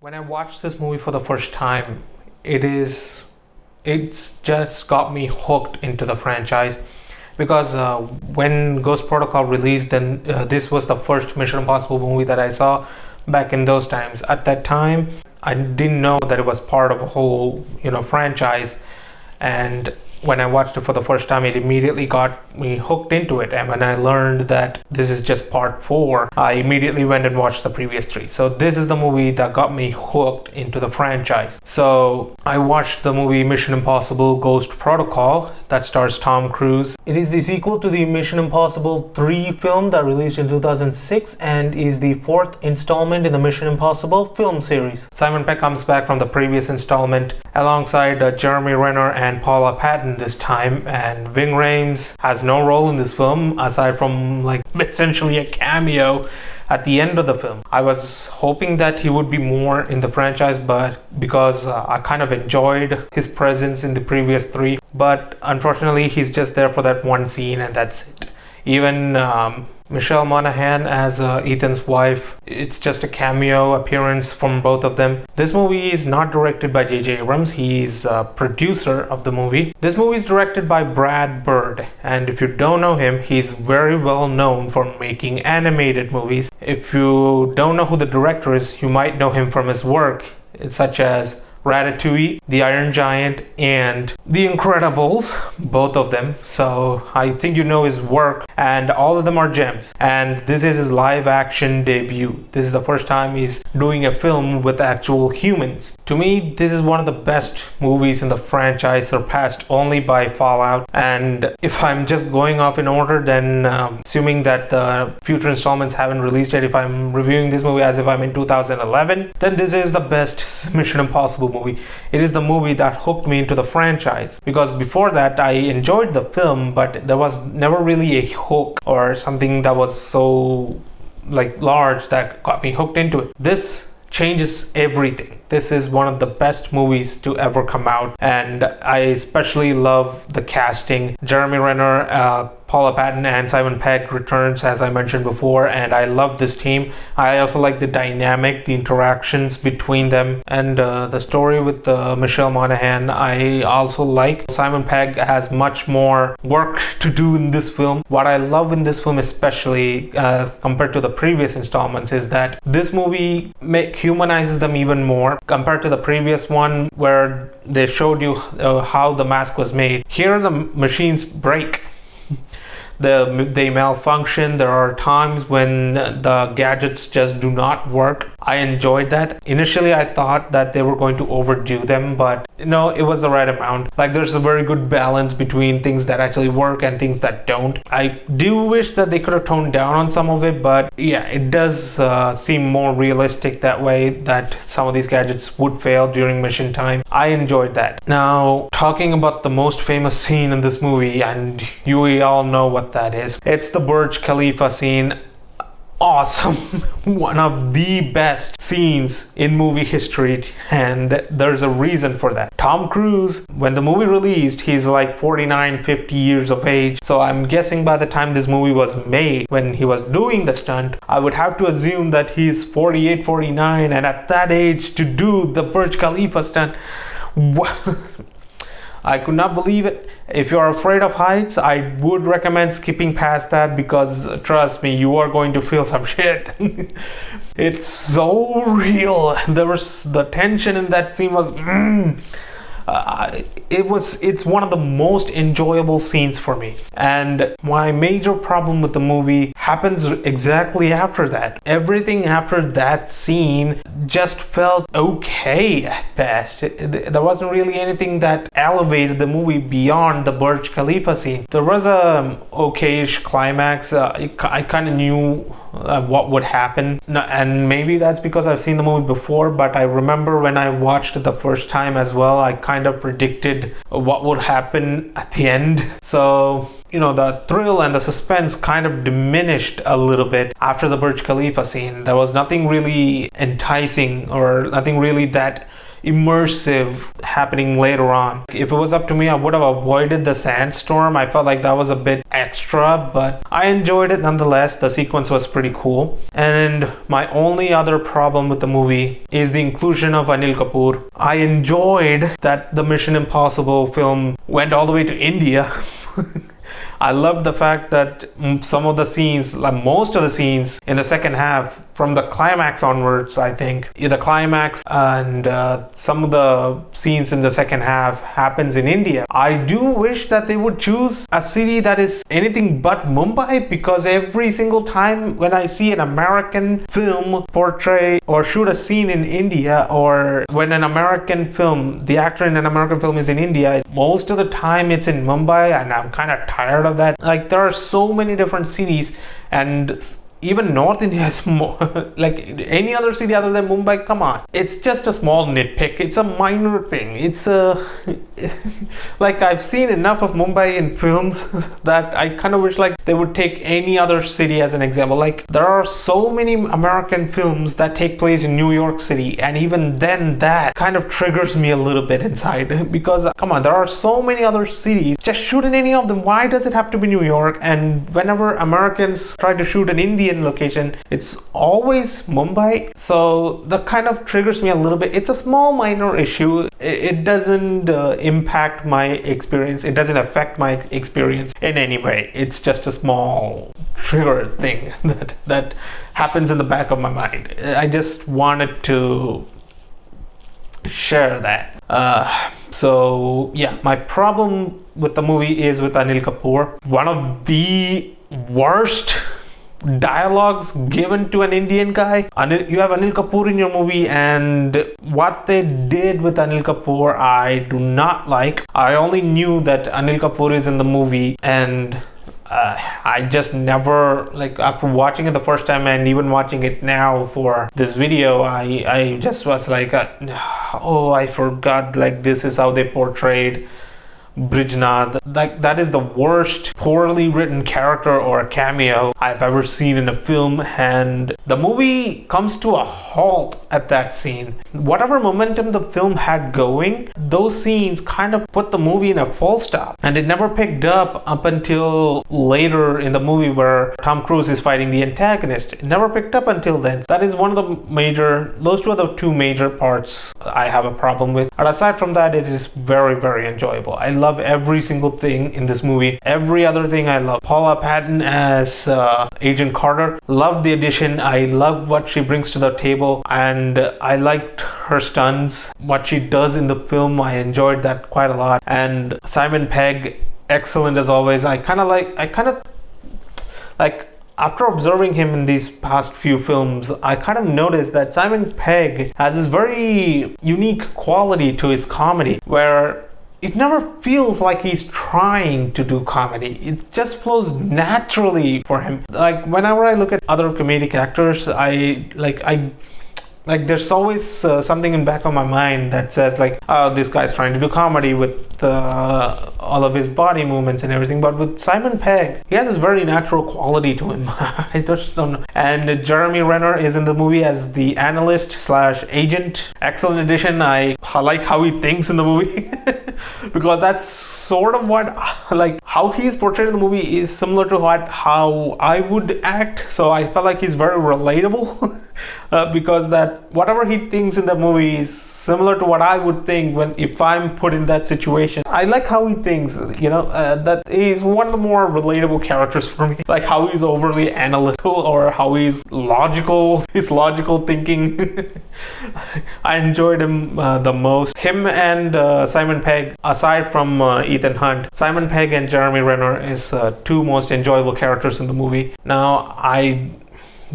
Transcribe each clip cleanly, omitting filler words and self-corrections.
When I watched this movie for the first time, it's just got me hooked into the franchise because when Ghost Protocol released, then this was the first Mission Impossible movie that I saw back in those times. At that time, I didn't know that it was part of a whole, franchise, and when I watched it for the first time, it immediately got me hooked into it. And when I learned that this is just part 4, I immediately went and watched the previous 3. So this is the movie that got me hooked into the franchise. So I watched the movie Mission Impossible Ghost Protocol that stars Tom Cruise. It is the sequel to the Mission Impossible 3 film that released in 2006 and is the 4th installment in the Mission Impossible film series. Simon Pegg comes back from the previous installment alongside Jeremy Renner and Paula Patton this time, and Ving Rhames has no role in this film aside from essentially a cameo at the end of the film. I was hoping that he would be more in the franchise, but because I kind of enjoyed his presence in the previous 3, but unfortunately he's just there for that one scene and that's it. Even Michelle Monaghan as Ethan's wife, it's just a cameo appearance from both of them. This movie is not directed by J.J. Abrams, he's a producer of the movie. This movie is directed by Brad Bird, and if you don't know him, he's very well known for making animated movies. If you don't know who the director is, you might know him from his work, such as Ratatouille, The Iron Giant, and The Incredibles, both of them. So I think you know his work, and all of them are gems. And this is his live action debut. This is the first time he's doing a film with actual humans. To me, this is one of the best movies in the franchise, surpassed only by Fallout. And if I'm just going off in order, then assuming that the future installments haven't released yet, if I'm reviewing this movie as if I'm in 2011, then this is the best Mission Impossible movie. It is the movie that hooked me into the franchise, because before that I enjoyed the film, but there was never really a hook or something that was so large that got me hooked into it. This changes everything. This is one of the best movies to ever come out, and I especially love the casting. Jeremy Renner, Paula Patton, and Simon Pegg returns, as I mentioned before, and I love this team. I also like the dynamic, the interactions between them, and the story with Michelle Monaghan I also like. Simon Pegg has much more work to do in this film. What I love in this film, especially compared to the previous installments, is that this movie humanizes them even more compared to the previous one where they showed you how the mask was made. Here the machines break. They malfunction. There are times when the gadgets just do not work. I enjoyed that. Initially I thought that they were going to overdo them, but no, it was the right amount. There's a very good balance between things that actually work and things that don't. I do wish that they could have toned down on some of it, but yeah, it does seem more realistic that way, that some of these gadgets would fail during mission time. I enjoyed that. Now, talking about the most famous scene in this movie, and you all know what that is. It's the Burj Khalifa scene. Awesome. One of the best scenes in movie history, and there's a reason for that. Tom Cruise, when the movie released, he's 49, 50 years of age. So I'm guessing by the time this movie was made, when he was doing the stunt, I would have to assume that he's 48, 49, and at that age to do the Burj Khalifa stunt, I could not believe it. If you are afraid of heights, I would recommend skipping past that, because trust me, you are going to feel some shit. It's so real. The tension in that scene was it's one of the most enjoyable scenes for me. And my major problem with the movie happens exactly after that. Everything after that scene just felt okay at best. There wasn't really anything that elevated the movie beyond the Burj Khalifa scene. There was a okayish climax. I kind of knew what would happen, and maybe that's because I've seen the movie before, but I remember when I watched it the first time as well, I kind of predicted what would happen at the end. So the thrill and the suspense kind of diminished a little bit after the Burj Khalifa scene. There was nothing really enticing or nothing really that immersive happening later on. If it was up to me, I would have avoided the sandstorm. I felt like that was a bit extra, but I enjoyed it nonetheless. The sequence was pretty cool. And my only other problem with the movie is the inclusion of Anil Kapoor. I enjoyed that the Mission Impossible film went all the way to India. I loved the fact that some of the scenes, like most of the scenes in the second half, from the climax onwards, I think, the climax and some of the scenes in the second half happens in India. I do wish that they would choose a city that is anything but Mumbai, because every single time when I see an American film portray or shoot a scene in India, or when an American film, the actor in an American film is in India, most of the time it's in Mumbai, and I'm kind of tired of that. Like, there are so many different cities, and even North India is more like any other city other than Mumbai. Come on, it's just a small nitpick. It's a minor thing. It's a like, I've seen enough of Mumbai in films that I kind of wish like they would take any other city as an example. Like, there are so many American films that take place in New York City, and even then that kind of triggers me a little bit inside, because come on, there are so many other cities. Just shoot in any of them. Why does it have to be New York? And whenever Americans try to shoot an Indian location, it's always Mumbai. So that kind of triggers me a little bit. It's a small minor issue. It doesn't impact my experience. It doesn't affect my experience in any way. It's just a small trigger thing that happens in the back of my mind. I just wanted to share that. So yeah, my problem with the movie is with Anil Kapoor. One of the worst dialogues given to an Indian guy. You have Anil Kapoor in your movie, and what they did with Anil Kapoor, I do not like. I only knew that Anil Kapoor is in the movie, and I just never, like, after watching it the first time and even watching it now for this video, I just was like, oh, I forgot, like, this is how they portrayed Brijnath. Like, that is the worst poorly written character or cameo I've ever seen in a film, and the movie comes to a halt at that scene. Whatever momentum the film had going, those scenes kind of put the movie in a full stop, and it never picked up until later in the movie where Tom Cruise is fighting the antagonist. It never picked up until then. That is one of those two are the two major parts I have a problem with. But aside from that, it is very, very enjoyable. I love every single thing in this movie. Every other thing I love. Paula Patton as Agent Carter. Love the addition. I love what she brings to the table, and I liked her stunts. What she does in the film, I enjoyed that quite a lot. And Simon Pegg, excellent as always. I kind of like after observing him in these past few films, I kind of noticed that Simon Pegg has this very unique quality to his comedy, where it never feels like he's trying to do comedy. It just flows naturally for him. Like, whenever I look at other comedic actors, there's always something in the back of my mind that says, like, oh, this guy's trying to do comedy with all of his body movements and everything. But with Simon Pegg, he has this very natural quality to him. I just don't know. And Jeremy Renner is in the movie as the analyst / agent. Excellent addition. I like how he thinks in the movie because that's sort of what, like, how he's portrayed in the movie is similar to how I would act. So I felt like he's very relatable because that whatever he thinks in the movie is similar to what I would think if I'm put in that situation. I like how he thinks, that he's one of the more relatable characters for me. Like how he's overly analytical or how he's logical, his logical thinking. I enjoyed him the most. Him and Simon Pegg, aside from Ethan Hunt, Simon Pegg and Jeremy Renner is two most enjoyable characters in the movie. Now, I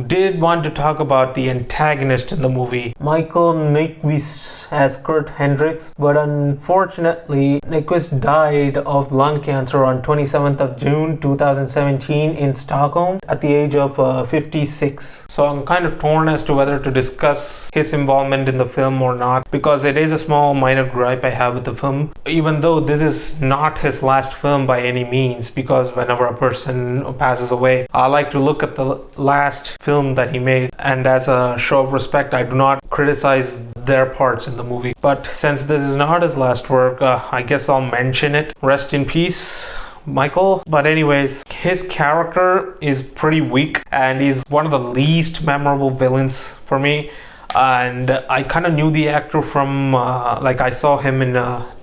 did want to talk about the antagonist in the movie, Michael Nyqvist as Kurt Hendricks, but unfortunately Nyqvist died of lung cancer on 27th of June 2017 in Stockholm at the age of 56. So I'm kind of torn as to whether to discuss his involvement in the film or not, because it is a small minor gripe I have with the film, even though this is not his last film by any means, because whenever a person passes away, I like to look at the last film that he made, and as a show of respect, I do not criticize their parts in the movie. But since this is not his last work, I guess I'll mention it. Rest in peace, Michael. But anyways, his character is pretty weak and he's one of the least memorable villains for me. And I kind of knew the actor from I saw him in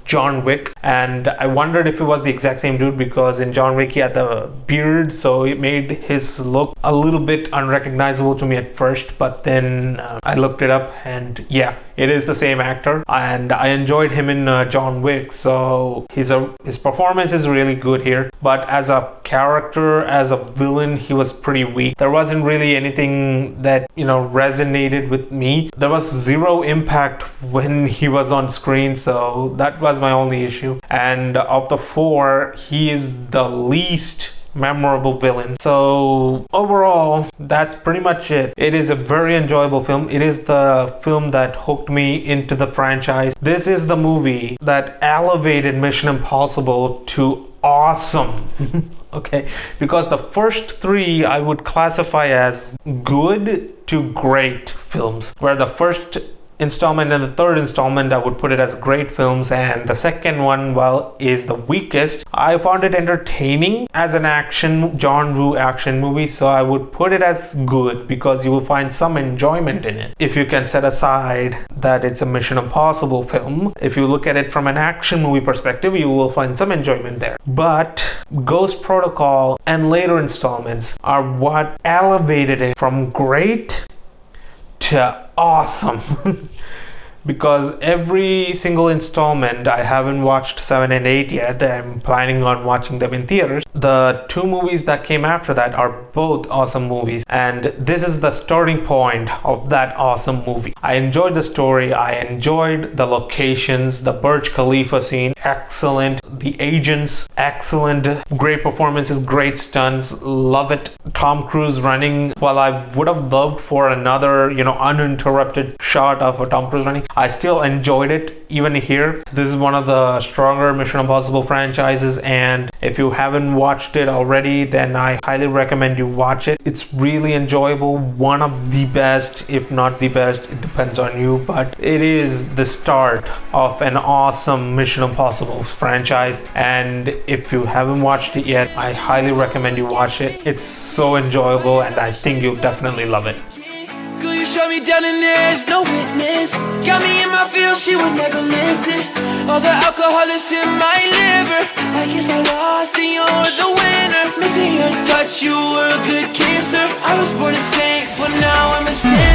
John Wick, and I wondered if it was the exact same dude, because in John Wick he had the beard, so it made his look a little bit unrecognizable to me at first. But then I looked it up, and yeah, it is the same actor, and I enjoyed him in John Wick, so his performance is really good here. But as a character, as a villain, he was pretty weak. There wasn't really anything that resonated with me. There was zero impact when he was on screen, so that was my only issue. And of the four, he is the least memorable villain. So overall, that's pretty much it. It is a very enjoyable film. It is the film that hooked me into the franchise. This is the movie that elevated Mission Impossible to awesome. Okay, because the first three I would classify as good to great films, where the first installment and the third installment I would put it as great films, and the second one, well, is the weakest. I found it entertaining as an John Woo action movie, so I would put it as good because you will find some enjoyment in it. If you can set aside that it's a Mission Impossible film, if you look at it from an action movie perspective, you will find some enjoyment there. But Ghost Protocol and later installments are what elevated it from great to awesome. Because every single installment, I haven't watched 7 and 8 yet. I'm planning on watching them in theaters. The two movies that came after that are both awesome movies, and this is the starting point of that awesome movie. I enjoyed the story, I enjoyed the locations, the Burj Khalifa scene, excellent. The agents, excellent. Great performances, great stunts, love it. Tom Cruise running, well, I would have loved for another, uninterrupted shot of Tom Cruise running. I still enjoyed it even here. This is one of the stronger Mission Impossible franchises, and if you haven't watched it already, then I highly recommend you watch it. It's really enjoyable. One of the best, if not the best, it depends on you, but it is the start of an awesome Mission Impossible franchise. And if you haven't watched it yet, I highly recommend you watch it. It's so enjoyable, and I think you'll definitely love it. Girl, you shut me down and there's no witness. Got me in my feels, she would never listen. All the alcohol is in my liver. I guess I lost and you're the winner. Missing your touch, you were a good kisser. I was born a saint, but now I'm a sinner.